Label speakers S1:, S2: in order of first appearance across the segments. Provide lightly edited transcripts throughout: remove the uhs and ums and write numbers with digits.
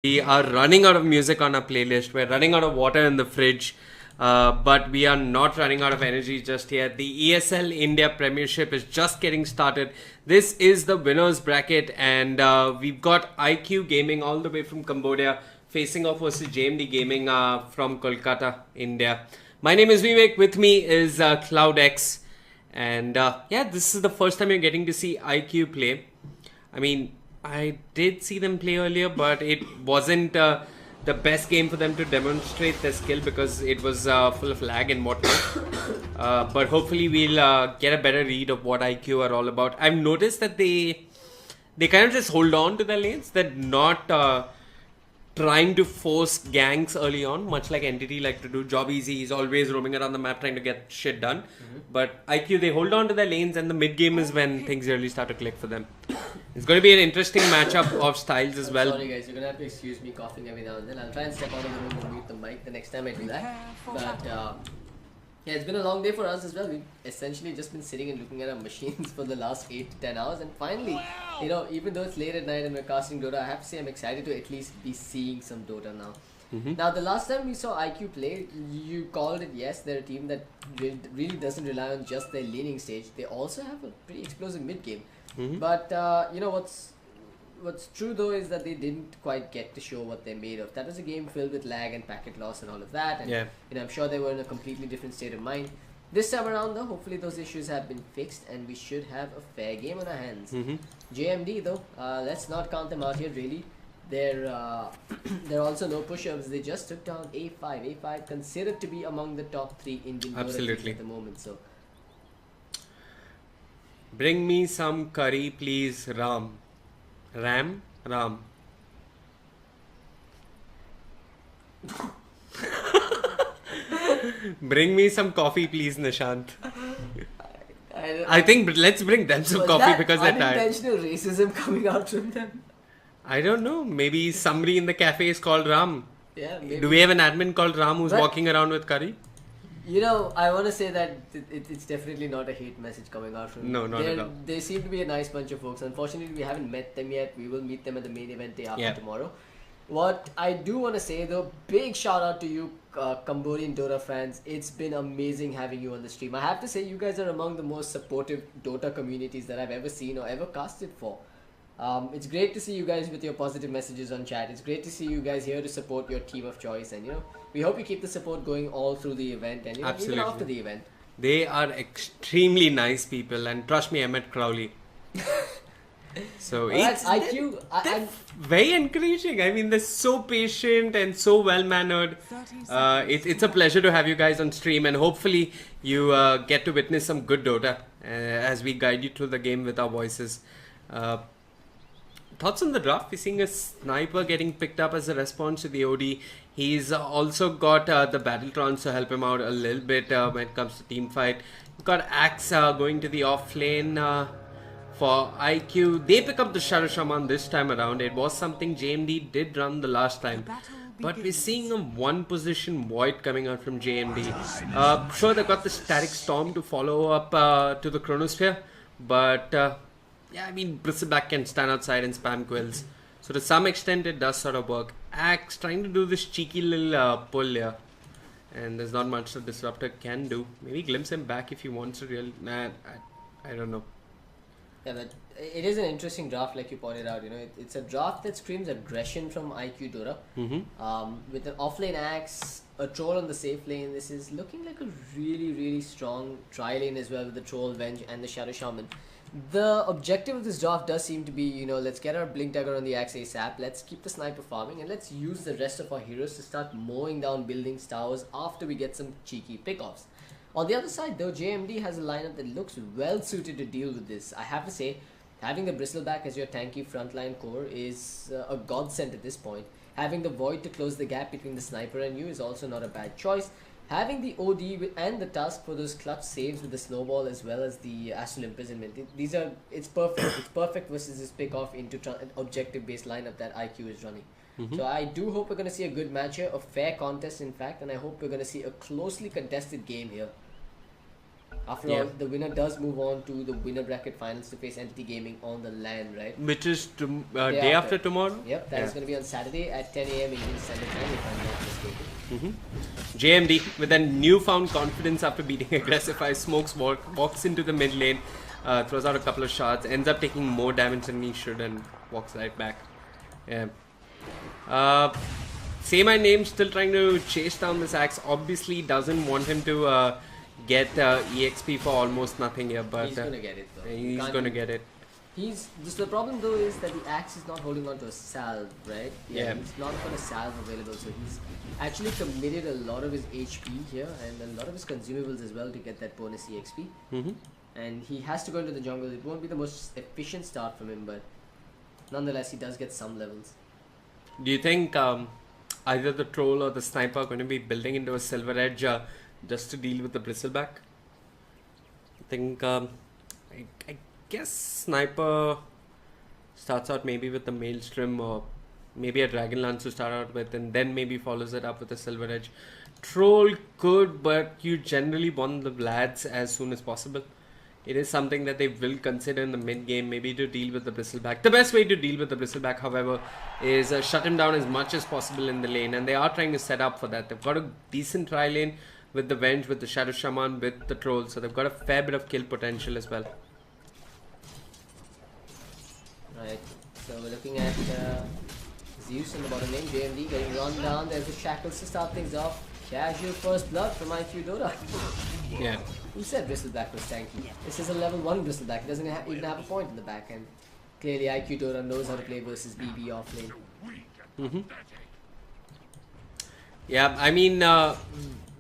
S1: We are running out of music on our playlist. We're running out of water in the fridge. But we are not running out of energy just yet. The ESL India Premiership is just getting started. This is the winners bracket, and we've got IQ Gaming all the way from Cambodia facing off versus JMD Gaming from Kolkata, India. My name is Vivek. With me is CloudX, and yeah, this is the first time you're getting to see IQ play. I mean, I did see them play earlier, but it wasn't the best game for them to demonstrate their skill because it was full of lag and whatnot. But hopefully we'll get a better read of what IQ are all about. I've noticed that they kind of just hold on to their lanes. They're not trying to force ganks early on, much like Entity like to do. Job easy, he's always roaming around the map trying to get shit done. But IQ, they hold on to their lanes, and the mid game is when things really start to click for them. It's going to be an interesting matchup of styles as well.
S2: Sorry guys, you're going to have to excuse me coughing every now and then. I'll try and step out of the room and mute the mic the next time I do that. But yeah, it's been a long day for us as well. We've essentially just been sitting and looking at our machines for the last 8 to 10 hours, and finally, you know, even though it's late at night and we're casting Dota, I have to say I'm excited to at least be seeing some Dota now. Now, the last time we saw IQ play, you called it, yes, they're a team that really doesn't rely on just their laning stage. They also have a pretty explosive mid game. But you know what's true though is that they didn't quite get to show what they're made of. That was a game filled with lag and packet loss and all of that, and you know, I'm sure they were in a completely different state of mind. This time around though, hopefully those issues have been fixed and we should have a fair game on our hands. JMD though, let's not count them out here really. There are also no push-ups. They just took down A5. A5 considered to be among the top 3 Indian teams at the moment. So
S1: Bring me some curry, please, Ram. Ram? Ram. Bring me some coffee, please, Nishant. I think let's bring them some coffee because they're tired.
S2: Unintentional racism coming out from them.
S1: I don't know. Maybe somebody in the cafe is called Ram.
S2: Yeah, maybe.
S1: Do we have an admin called Ram who's walking around with curry?
S2: You know, I want to say that it's definitely not a hate message coming out from them.
S1: No, not at all.
S2: They seem to be a nice bunch of folks. Unfortunately, we haven't met them yet. We will meet them at the main event day after tomorrow. What I do want to say though, big shout out to you Cambodian Dota fans. It's been amazing having you on the stream. I have to say you guys are among the most supportive Dota communities that I've ever seen or ever casted for. It's great to see you guys with your positive messages on chat. It's great to see you guys here to support your team of choice, and you know, we hope you keep the support going all through the event and you know, even after the event.
S1: They are extremely nice people, and trust me, I met Crowley. So it's
S2: IQ.
S1: I'm very encouraging. I mean, they're so patient and so well mannered. It's a pleasure to have you guys on stream, and hopefully you get to witness some good Dota as we guide you through the game with our voices. Thoughts on the draft? We're seeing a sniper getting picked up as a response to the OD. He's also got the Battletrons to help him out a little bit when it comes to team fight. We've got Axe going to the off lane for IQ. They pick up the Shadow Shaman this time around. It was something JMD did run the last time. But we're seeing a one position void coming out from JMD. Sure, they've got the Static Storm to follow up to the Chronosphere. But yeah, I mean, Bristleback can stand outside and spam quills. So to some extent, it does sort of work. Axe trying to do this cheeky little pull here. And there's not much the Disruptor can do. Maybe glimpse him back if he wants to really... Nah, I don't know.
S2: Yeah, but it is an interesting draft like you pointed out. You know, it's a draft that screams aggression from IQ Dota. With an offlane Axe, a Troll on the safe lane. This is looking like a really strong tri lane as well with the Troll, Venge and the Shadow Shaman. The objective of this draft does seem to be, you know, let's get our Blink Dagger on the Axe ASAP, let's keep the Sniper farming, and let's use the rest of our heroes to start mowing down buildings, towers after we get some cheeky pickoffs. On the other side though, JMD has a lineup that looks well suited to deal with this. I have to say, having the Bristleback as your tanky frontline core is a godsend at this point. Having the Void to close the gap between the Sniper and you is also not a bad choice. Having the OD and the Tusk for those clutch saves with the Snowball as well as the Astral Imprisonment. It's perfect. It's perfect versus this pick off into an objective based lineup that IQ is running. So I do hope we're going to see a good match here, a fair contest in fact, and I hope we're going to see a closely contested game here. After all, the winner does move on to the winner bracket finals to face Entity Gaming on the LAN, right?
S1: Which is day after tomorrow?
S2: Yep, that is going to be on Saturday at 10 a.m. Indian Standard Time, if I'm not mistaken.
S1: JMD, with a newfound confidence after beating Aggressify, walks into the mid lane, throws out a couple of shots, ends up taking more damage than he should, and walks right back. Yeah. Say My Name, still trying to chase down this Axe. Obviously doesn't want him to get EXP for almost nothing here, but
S2: he's gonna get it though.
S1: He's gonna get it.
S2: The problem though is that the Axe is not holding on to a salve, right?
S1: Yeah.
S2: He's not got a salve available, so he's actually committed a lot of his HP here and a lot of his consumables as well to get that bonus EXP. And he has to go into the jungle. It won't be the most efficient start from him, but nonetheless, he does get some levels.
S1: Do you think either the troll or the sniper are going to be building into a silver edge just to deal with the bristleback? I think I guess sniper starts out maybe with the maelstrom or maybe a dragon lance to start out with, and then maybe follows it up with a silver edge. Troll could, but you generally want the Vlads as soon as possible. It is something that they will consider in the mid game, maybe to deal with the bristleback. The best way to deal with the bristleback, however, is shut him down as much as possible in the lane, and they are trying to set up for that. They've got a decent try lane with the Venge, with the Shadow Shaman, with the Troll, so they've got a fair bit of kill potential as well.
S2: Right, so we're looking at Zeus in the bottom lane, JMD getting run down. There's the Shackles to start things off. Casual first blood from IQ Dora.
S1: Yeah.
S2: Who said Bristleback was tanky? This is a level 1 Bristleback. He doesn't even have a point in the back end. Clearly IQ Dora knows how to play versus BB off lane.
S1: Yeah, I mean,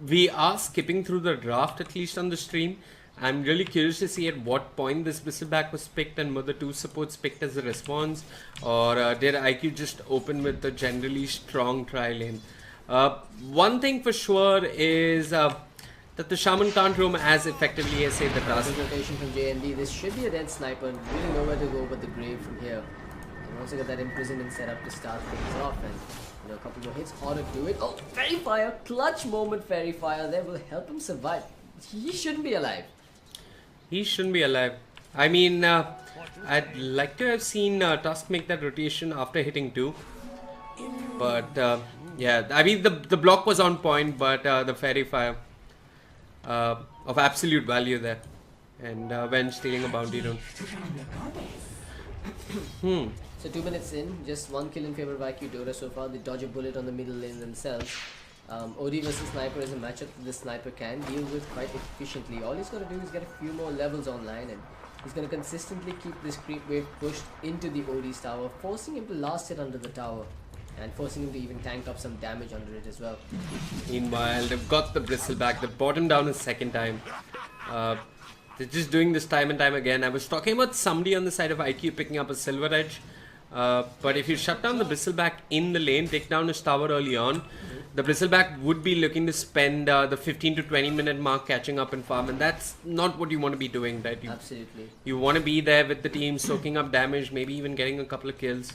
S1: we are skipping through the draft, at least on the stream. I'm really curious to see at what point this bristleback was picked and were the two supports picked as a response, or did IQ just open with a generally strong try lane. One thing for sure is that the Shaman can't roam as effectively as, say, the Task.
S2: Good rotation from JMD. This should be a dead sniper and really know where to go but the grave from here. And also got that imprisonment set up to start things off, and a couple more hits ought to do it. Oh, Fairy Fire! Clutch moment Fairy Fire there will help him survive. He shouldn't be alive.
S1: He shouldn't be alive. I mean, I'd like to have seen Tusk make that rotation after hitting 2. But, yeah, I mean, the block was on point, but the Fairy Fire of absolute value there. And when stealing a bounty rune.
S2: So 2 minutes in, just 1 kill in favor of IQ Dora so far. They dodge a bullet on the middle lane themselves. OD versus Sniper is a matchup that the Sniper can deal with quite efficiently. All he's got to do is get a few more levels online, and he's going to consistently keep this creep wave pushed into the OD's tower, forcing him to last hit under the tower and forcing him to even tank up some damage under it as well.
S1: Meanwhile, they've got the bristleback. They've brought him down a second time. They're just doing this time and time again. I was talking about somebody on the side of IQ picking up a silver edge. But if you shut down the bristleback in the lane, take down his tower early on, the bristleback would be looking to spend the 15 to 20 minute mark catching up in farm, and that's not what you want to be doing, right?
S2: Absolutely.
S1: You want to be there with the team, soaking up damage, maybe even getting a couple of kills.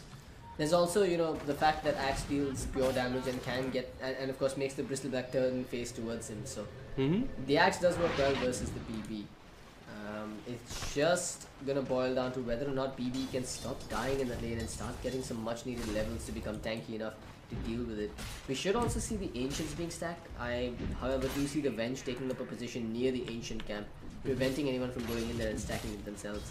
S2: There's also, the fact that Axe deals pure damage and can get, and of course makes the bristleback turn face towards him. So the Axe does work well versus the BB. It's just gonna boil down to whether or not BB can stop dying in the lane and start getting some much needed levels to become tanky enough to deal with it. We should also see the Ancients being stacked. I, however, do see the Venge taking up a position near the Ancient camp, preventing anyone from going in there and stacking it themselves.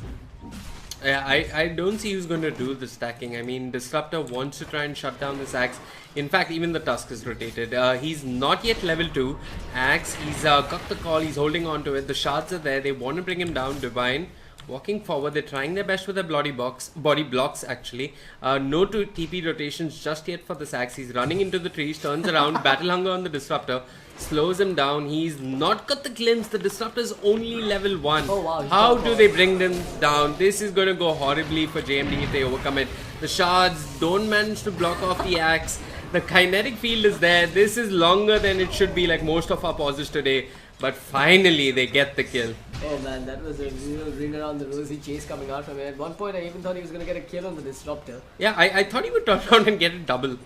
S1: Yeah, I don't see who's going to do the stacking. I mean, Disruptor wants to try and shut down this Axe. In fact, even the Tusk is rotated. He's not yet level 2. Axe, he's got the call, he's holding on to it. The shards are there, they want to bring him down. Divine walking forward, they're trying their best with their body blocks actually. No two TP rotations just yet for this Axe. He's running into the trees, turns around, Battle Hunger on the Disruptor, slows him down. He's not got the glimpse. The Disruptor's only level 1.
S2: Oh, wow,
S1: how do they bring them down? This is going to go horribly for JMD if they overcome it. The shards don't manage to block off the Axe. The kinetic field is there. This is longer than it should be, like most of our pauses today. But finally, they get the kill.
S2: Oh man, that was a real ring around the rosy chase coming out from him. At one point, I even thought he was going to get a kill on the Disruptor.
S1: Yeah, I thought he would turn around and get a double.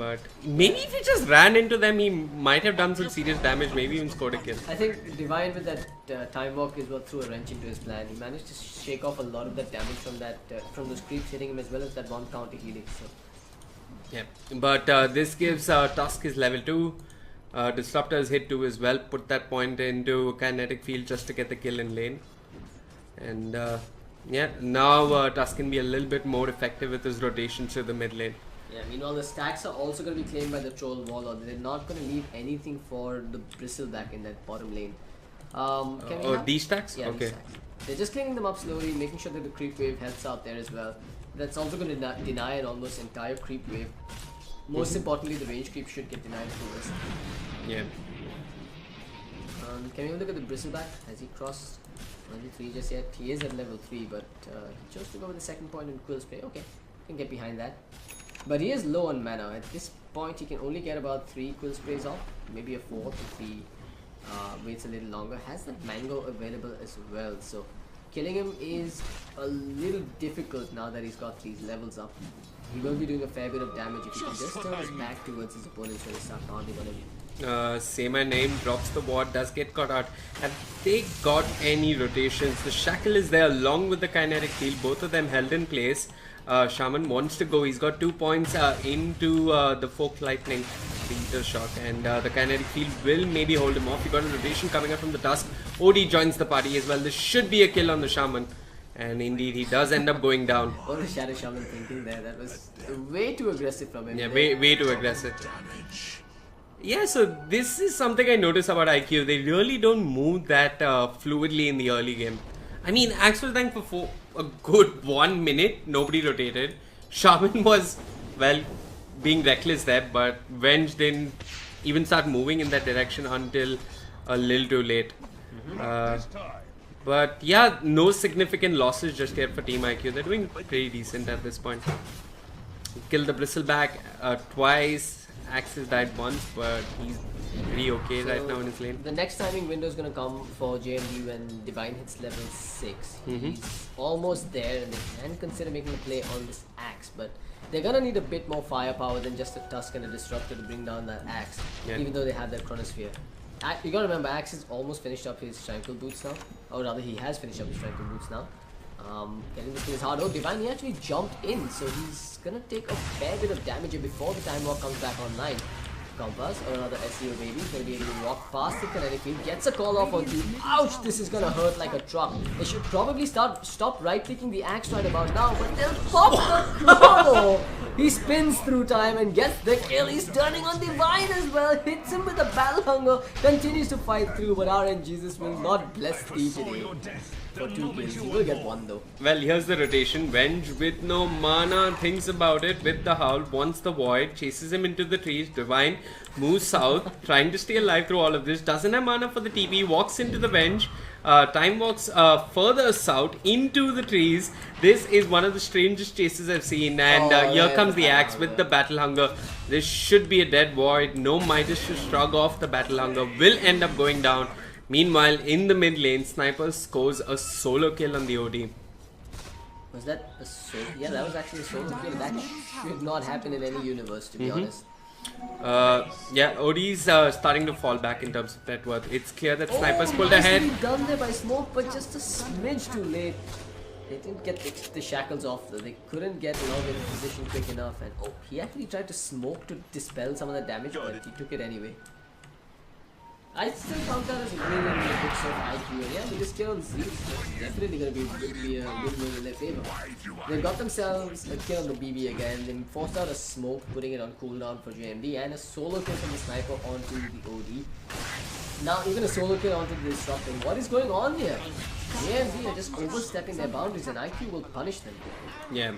S1: But maybe if he just ran into them, he might have done some serious damage, maybe even scored a kill.
S2: I think Divine with that time walk is what threw a wrench into his plan. He managed to shake off a lot of that damage from that from those creeps hitting him, as well as that one counter healing. So.
S1: Yeah, but this gives Tusk his level 2. Disruptors hit 2 as well. Put that point into kinetic field just to get the kill in lane. And yeah, now Tusk can be a little bit more effective with his rotations to the mid lane.
S2: Yeah, meanwhile the stacks are also going to be claimed by the troll warlord. They're not going to leave anything for the bristleback in that bottom lane.
S1: These stacks?
S2: Yeah,
S1: okay.
S2: these stacks. They're just cleaning them up slowly, making sure that the creep wave helps out there as well. That's also going to deny an almost entire creep wave. Most importantly, the range creep should get denied through this.
S1: Yeah.
S2: Can we look at the bristleback? Has he crossed level 3 just yet? He is at level 3, but he chose to go with the second point in Quill Spray. Okay, can get behind that. But he is low on mana. At this point, he can only get about 3 Quill Sprays off. Maybe a 4th if he waits a little longer. Has that mango available as well. So killing him is a little difficult now that he's got these levels up. He will be doing a fair bit of damage if he can just turn his back towards his opponents when they start taunting on him.
S1: Say my name, drops the ward, does get caught out. Have they got any rotations? The shackle is there along with the kinetic field, both of them held in place. Shaman wants to go, he's got 2 points into the Folk Lightning, the Eater Shock, and the kinetic field will maybe hold him off. He got a rotation coming up from the Tusk. OD joins the party as well. This should be a kill on the Shaman. And indeed, he does end up going down.
S2: What was Shadow Shaman thinking there? That was way too aggressive from him.
S1: Yeah, way too aggressive. Yeah, so this is something I notice about IQ. They really don't move that fluidly in the early game. I mean, Axe was dying for a good 1 minute. Nobody rotated. Shaman was, well, being reckless there, but Venge didn't even start moving in that direction until a little too late. But yeah, no significant losses just yet for Team IQ. They're doing pretty decent at this point. Killed the Bristleback twice. Axe has died once, but he's pretty okay right now in his lane.
S2: The next timing window is going to come for JMD when Divine hits level 6. He's almost there, and they can consider making a play on this Axe, but they're going to need a bit more firepower than just a Tusk and a Disruptor to bring down that Axe, even though they have that Chronosphere. You gotta remember, Axe has almost finished up his Tranquil Boots now. Or rather, he has finished up his Tranquil Boots now. Getting this kill is hard. Oh, Divine, he actually jumped in, so he's gonna take a fair bit of damage before the Time Walk comes back online. Compass, or another SEO baby, is gonna be able to walk past the kinetic field, gets a call off on 2. Ouch, this is gonna hurt like a truck. They should probably stop right-clicking the Axe right about now, but they'll pop the chrono! He spins through time and gets the kill. He's turning on Divine as well, hits him with a Battle Hunger, continues to fight through, but RNGesus will not bless Steve today. For 2 kills, he will get 1 though.
S1: Well, here's the rotation. Venge with no mana thinks about it with the Howl, wants the Void, chases him into the trees. Divine moves south, trying to stay alive through all of this. Doesn't have mana for the TP, walks into the Venge. Time walks further south into the trees. This is one of the strangest chases I've seen. And here comes the Axe with the Battle Hunger. This should be a dead Void. No Midas to shrug off the Battle Hunger. Will end up going down. Meanwhile, in the mid lane, Sniper scores a solo kill on the OD.
S2: Was that a solo? Yeah, that was actually a solo kill. That should not happen in any universe, to be honest.
S1: Yeah, OD's starting to fall back in terms of net worth. It's clear that Sniper's pulled ahead.
S2: Done there by Smoke, but just a smidge too late. They didn't get the shackles off though. They couldn't get Log in position quick enough. And oh, he actually tried to smoke to dispel some of the damage, but he took it anyway. I still count that as a win in the books of IQ, and yeah, because kill on Z is definitely going to be a win in their favor. They've got themselves a kill on the BB again, they forced out a smoke, putting it on cooldown for JMD, and a solo kill from the Sniper onto the OD. Now even a solo kill onto the Disruptor. What is going on here? JMD are just overstepping their boundaries, and IQ will punish them.
S1: Yeah,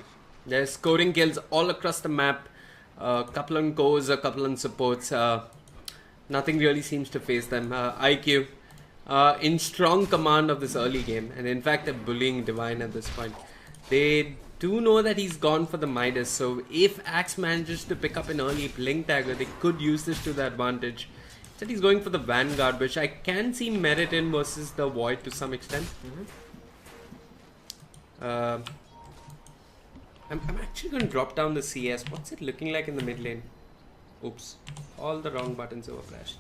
S1: they're scoring kills all across the map. A couple on cores, a couple on supports. Nothing really seems to face them. IQ in strong command of this early game, and in fact they're bullying Divine at this point. They do know that he's gone for the Midas, so if Axe manages to pick up an early Blink Dagger, they could use this to their advantage. Instead he's going for the Vanguard, which I can see merit in versus the Void to some extent. I'm actually going to drop down the CS. What's it looking like in the mid lane? Oops. All the wrong buttons over crashed.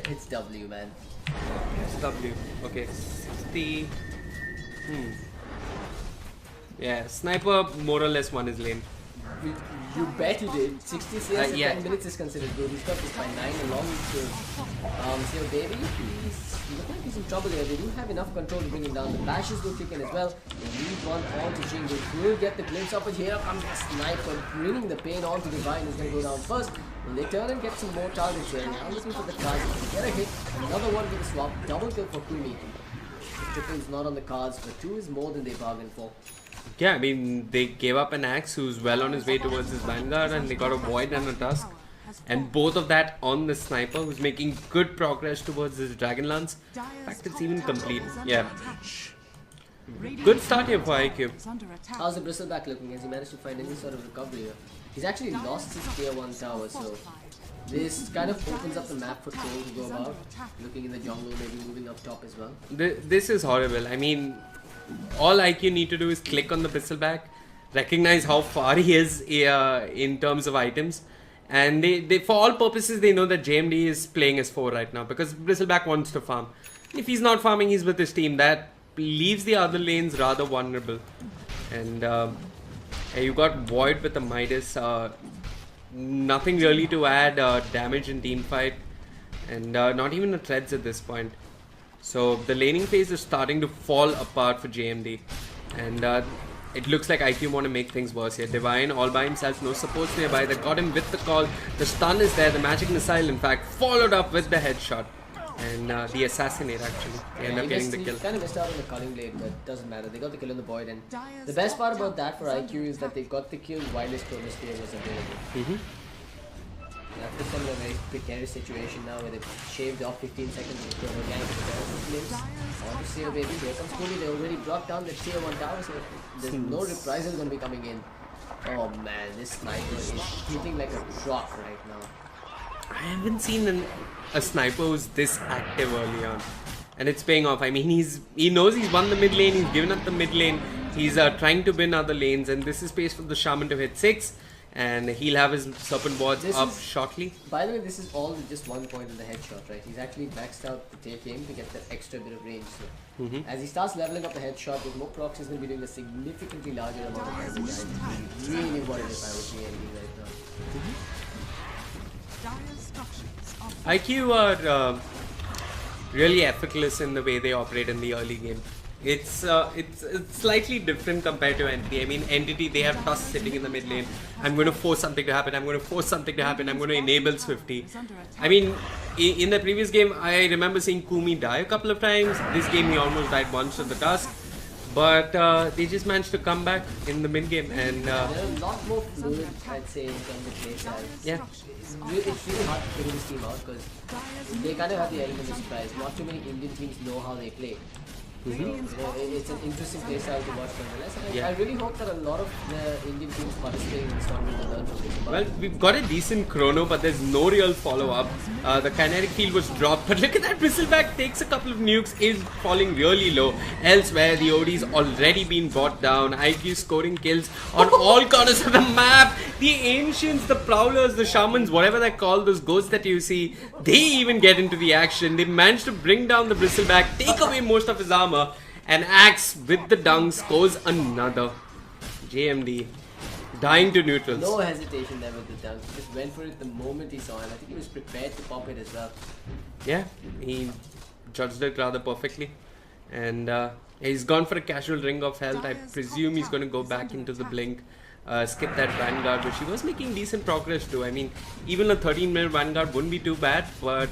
S2: It's W, man.
S1: It's W. Okay, 60. Yeah, sniper more or less won his lane.
S2: You bet you did. 60 CS
S1: Yeah.
S2: 10 minutes is considered good. He's got this by 9 along to so baby. He's looking like he's in trouble here. They do have enough control to bring him down. The flashes will kick in as well. They need one on to Jing. They will get the glimpse of it. Here comes the sniper, bringing the pain on to Divine, who's going to go down first. Will they turn and get some more targets here? Now looking for the target. Get a hit. Another one with a swap. Double kill for Kumi. The triple is not on the cards, but 2 is more than they bargained for.
S1: Yeah, I mean, they gave up an Axe who's well on his way towards his Vanguard, and they got a Void and a Tusk. And both of that on the Sniper, who's making good progress towards his Dragon Lance. In fact, it's even complete. Yeah. Good start here for IQ.
S2: How's the Bristleback looking? Has he managed to find any sort of recovery here? He's actually lost his tier 1 tower, so this kind of opens up the map for Troll to go about. Looking in the jungle, maybe moving up top as well.
S1: This is horrible. I mean, all IQ need to do is click on the Bristleback, recognize how far he is in terms of items, and they for all purposes they know that JMD is playing as 4 right now because Bristleback wants to farm. If he's not farming, he's with his team. That leaves the other lanes rather vulnerable. And you got Void with the Midas. Nothing really to add damage in team fight, and not even the threads at this point. So the laning phase is starting to fall apart for JMD, and it looks like IQ want to make things worse here. Divine all by himself, no supports nearby. They got him with the call. The stun is there. The magic missile, in fact, followed up with the headshot. And the assassinate actually. They end up getting the kill.
S2: He kind of missed out on the Culling Blade, but doesn't matter. They got the kill on the Void, and the best part about that for IQ is that they got the kill while his Chrono Spear was available. That puts them in a very precarious situation now where they've shaved off 15 seconds of Chrono Gang. On to Seal baby. Here comes Cooley. They already brought down the tier 1 tower, so there's no reprisal going to be coming in. Oh man, this sniper is hitting like a rock right now.
S1: I haven't seen a sniper who's this active early on, and it's paying off. I mean, he knows he's won the mid lane, he's given up the mid lane, he's trying to win other lanes, and this is space for the Shaman to hit 6, and he'll have his Serpent Wards up shortly.
S2: By the way, this is all with just 1 point in the headshot, right? He's actually maxed out the take aim to get that extra bit of range. So as he starts leveling up the headshot with more procs, he's going to be doing a significantly larger amount of damage. I'm really worried if I was JMD right now.
S1: IQ are really effortless in the way they operate in the early game. It's slightly different compared to Entity. I mean, Entity, they have Tusk sitting in the mid lane. I'm going to force something to happen. I'm going to force something to happen. I'm going to enable Swifty. I mean, in the previous game, I remember seeing Kumi die a couple of times. This game, he almost died once to the Tusk. But they just managed to come back in the mid game, and
S2: they're a lot more fluid, I'd say, in terms of play styles.
S1: Yeah.
S2: It's really hard to figure this team out because they kind of have the element of surprise. Not too many Indian teams know how they play. So, it's an interesting play style to watch nonetheless. And I really hope that a lot of the Indian teams participating in this tournament will learn from this.
S1: Well, we've got a decent chrono, but there's no real follow-up. The kinetic field was dropped, but look at that, Bristleback takes a couple of nukes, is falling really low. Elsewhere, the OD's already been brought down. IQ scoring kills on all corners of the map. The Ancients, the Prowlers, the Shamans, whatever they're called, those ghosts that you see, they even get into the action. They managed to bring down the Bristleback, take away most of his armor, and Axe with the dung scores another. JMD dying to neutrals.
S2: No hesitation there with the dunk. He just went for it the moment he saw it. I think he was prepared to pop it as well.
S1: Yeah, he judged it rather perfectly. And he's gone for a casual ring of health. I presume he's going to go back into the blink. Skip that Vanguard, which he was making decent progress to. I mean, even a 13-minute Vanguard wouldn't be too bad, but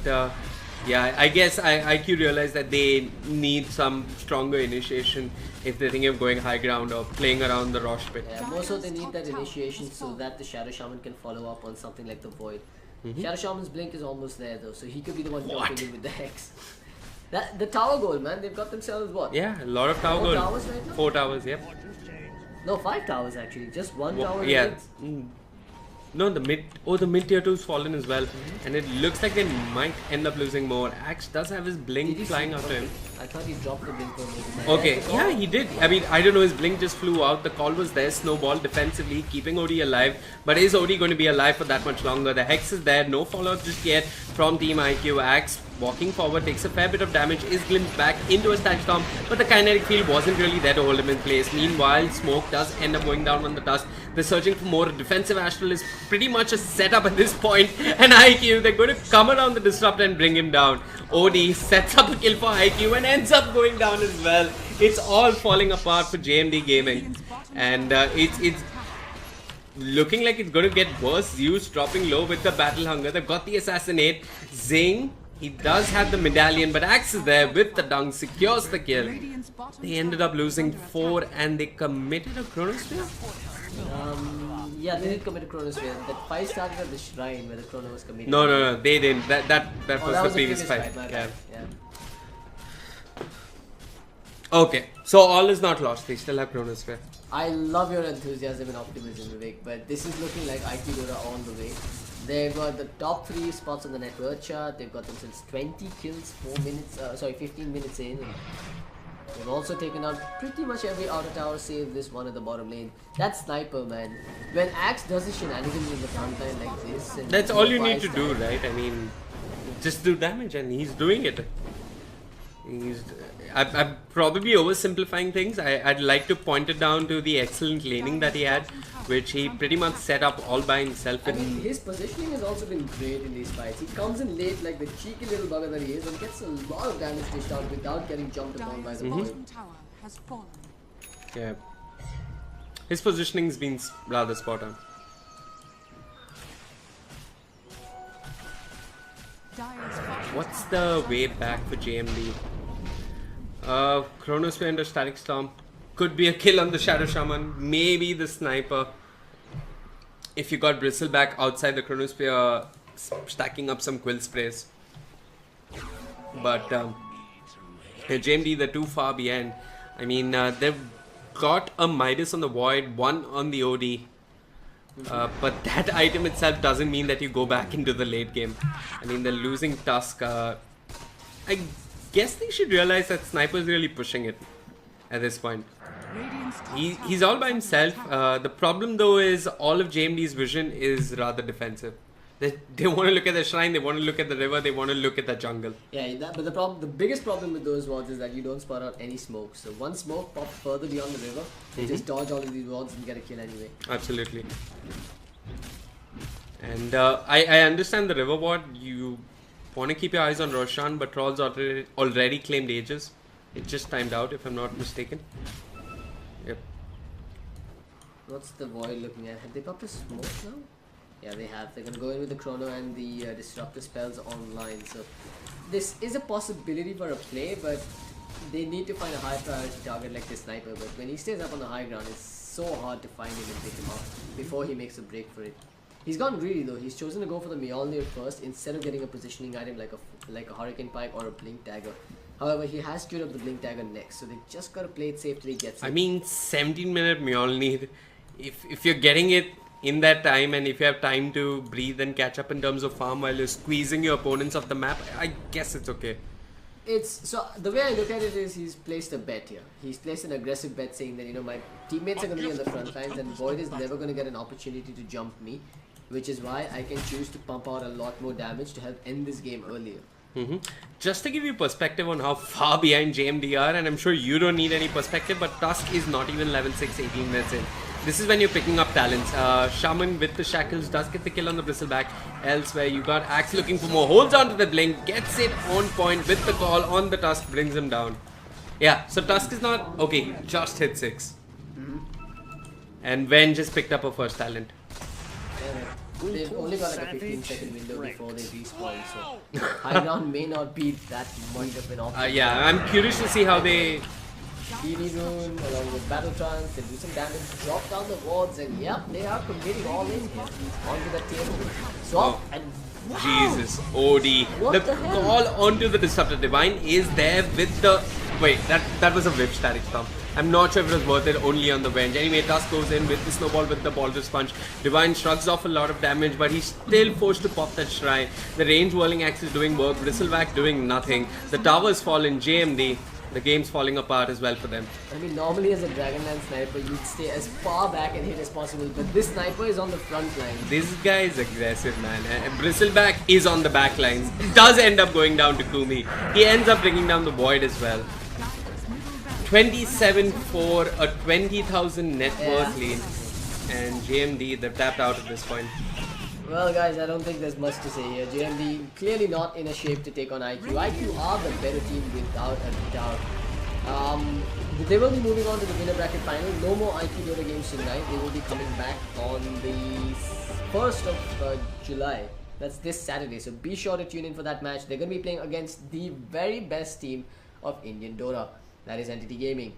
S1: yeah, I guess IQ realized that they need some stronger initiation if they're thinking of going high ground or playing around the Rosh pit.
S2: Yeah, more so they need that initiation so that the Shadow Shaman can follow up on something like the Void. Shadow Shaman's blink is almost there though, so he could be the one jumping in with the Hex. The tower goal, man, they've got themselves what?
S1: Yeah, a lot of tower goal.
S2: 4 towers right now?
S1: 4 towers, yep.
S2: No, 5 towers actually, just 1 tower.
S1: Yeah. No, the mid. Oh, the mid tier 2's fallen as well. And it looks like they might end up losing more. Axe does have his blink flying out to him.
S2: I thought he dropped the blink on me.
S1: Okay, yeah, he did. I mean, I don't know, his blink just flew out. The call was there, snowball defensively, keeping OD alive. But is OD going to be alive for that much longer? The Hex is there, no fallout just yet from Team IQ. Axe walking forward, takes a fair bit of damage, is glimpsed back into a stack storm, but the kinetic field wasn't really there to hold him in place. Meanwhile, Smoke does end up going down on the Tusk. They're searching for more. Defensive Astral is pretty much a setup at this point, and IQ, they're going to come around the Disrupt and bring him down. OD sets up a kill for IQ and ends up going down as well. It's all falling apart for JMD Gaming, and it's looking like it's going to get worse. Zeus dropping low with the Battle Hunger. They've got the Assassinate. Zing, he does have the Medallion, but Axe is there with the Dung, secures the kill. They ended up losing 4 and they committed a Chronosphere?
S2: Yeah, they did commit a Chronosphere. That fight started at the shrine where the Chrono was committed.
S1: No, they didn't. That was the previous fight. Yeah. Okay, so all is not lost. They still have Chronosphere.
S2: I love your enthusiasm and optimism, Vivek, but this is looking like IQ Dora on the way. They've got the top 3 spots on the net worth chart. They've got themselves 20 kills, 15 minutes in. They've also taken out pretty much every outer tower save this one at the bottom lane. That sniper, man. When Axe does his shenanigans in the front line like this, and
S1: that's all you need to do, right? I mean, just do damage, and he's doing it. I'm probably oversimplifying things. I'd like to point it down to the excellent laning that he had, which he pretty much set up all by himself.
S2: I mean, his positioning has also been great in these fights. He comes in late like the cheeky little bugger that he is and gets a lot of damage dished out without getting jumped upon by the opponent.
S1: Yeah. His positioning's been rather spot on. What's the way back for JMD? Chronosphere under Static Storm. Could be a kill on the Shadow Shaman. Maybe the Sniper. If you got Bristleback outside the Chronosphere, stacking up some Quill Sprays. But JMD, they're too far behind. I mean, they've got a Midas on the Void, 1 on the OD. But that item itself doesn't mean that you go back into the late game. I mean, they're losing Tusk. I guess they should realize that Sniper's really pushing it at this point. He's all by himself. The problem though is all of JMD's vision is rather defensive. They want to look at the shrine, they want to look at the river, they want to look at the jungle.
S2: Yeah, but the biggest problem with those wards is that you don't spot out any smoke. So one smoke pops further beyond the river, you just dodge all of these wards and get a kill anyway.
S1: Absolutely. And I understand the river ward. You want to keep your eyes on Roshan, but Troll's already claimed Aegis. It just timed out, if I'm not mistaken. Yep.
S2: What's the Void looking at? Have they popped a smoke now? Yeah, they have. They're gonna go in with the Chrono and the Disruptor spells online. So this is a possibility for a play, but they need to find a high priority target like this Sniper. But when he stays up on the high ground, it's so hard to find him and pick him up before he makes a break for it. He's gone greedy though. He's chosen to go for the Mjolnir first instead of getting a positioning item like a Hurricane Pike or a Blink Dagger. However, he has queued up the Blink Dagger next, so they just gotta play it safe till he gets it.
S1: I mean, 17-minute Mjolnir. If you're getting it in that time, and if you have time to breathe and catch up in terms of farm while you're squeezing your opponents off the map, I guess it's okay.
S2: So the way I look at it is he's placed a bet here. He's placed an aggressive bet saying that, you know, my teammates are going to be on the front lines and Void is never going to get an opportunity to jump me, which is why I can choose to pump out a lot more damage to help end this game earlier.
S1: Just to give you perspective on how far behind JMD are, and I'm sure you don't need any perspective, but Tusk is not even level 6, 18 minutes in. This is when you're picking up talents. Shaman with the Shackles does get the kill on the Bristleback. Elsewhere, you got Axe looking for more. Holds on to the Blink, gets it on point with the call on the Tusk, brings him down. Yeah, so Tusk is not... Okay, just hit 6. And Ven just picked up a first talent.
S2: They've only got like a 15-second window before they respawn, so high ground may not be that much of an option.
S1: Yeah, I'm curious to see how they...
S2: Genie Rune along with Battle Trance, they do some damage, drop down the wards, and yep, they are committing all in here. Onto the table. Swap and wow.
S1: Jesus, OD.
S2: What the hell?
S1: Call onto the Disruptor Divine is there with the... Wait, that was a whip Static Storm. I'm not sure if it was worth it only on the bench. Anyway, Tusk goes in with the snowball with the Baldur's Punch. Divine shrugs off a lot of damage, but he's still forced to pop that shrine. The range whirling axe is doing work, Bristleback doing nothing. The towers fall in JMD. The game's falling apart as well for them.
S2: I mean, normally as a Dragonlance sniper, you'd stay as far back and hit as possible, but this sniper is on the front line.
S1: This guy is aggressive, man. Bristleback is on the back lines. Does end up going down to Kumi. He ends up bringing down the Void as well. 27 for a 20,000 net worth lead. And JMD, they've tapped out at this point.
S2: Well, guys, I don't think there's much to say here. JMD clearly not in a shape to take on IQ. IQ are the better team without a doubt. They will be moving on to the winner bracket final. No more IQ Dota games tonight. They will be coming back on the 1st of July. That's this Saturday. So be sure to tune in for that match. They're going to be playing against the very best team of Indian Dota. That is JMD Gaming.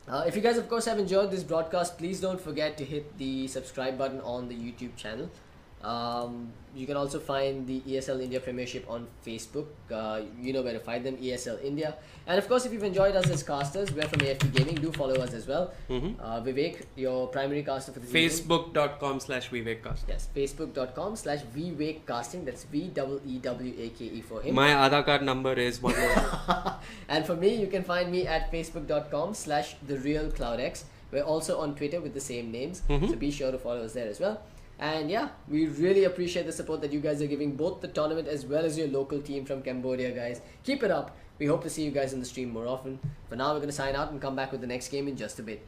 S2: If you guys, of course, have enjoyed this broadcast, please don't forget to hit the subscribe button on the YouTube channel. You can also find the ESL India Premiership on Facebook. You know where to find them, ESL India. And of course, if you've enjoyed us as casters, we're from AFT Gaming. Do follow us as well. Vivek, your primary caster for the
S1: Facebook.com/VivekCast.
S2: Yes, Facebook.com/VivekCasting. That's VEEWAKE for him.
S1: My Aadhaar card number is 1.
S2: And for me, you can find me at Facebook.com/TheRealCloudX. We're also on Twitter with the same names. So be sure to follow us there as well. And yeah, we really appreciate the support that you guys are giving both the tournament as well as your local team from Cambodia, guys. Keep it up. We hope to see you guys in the stream more often. For now, we're going to sign out and come back with the next game in just a bit.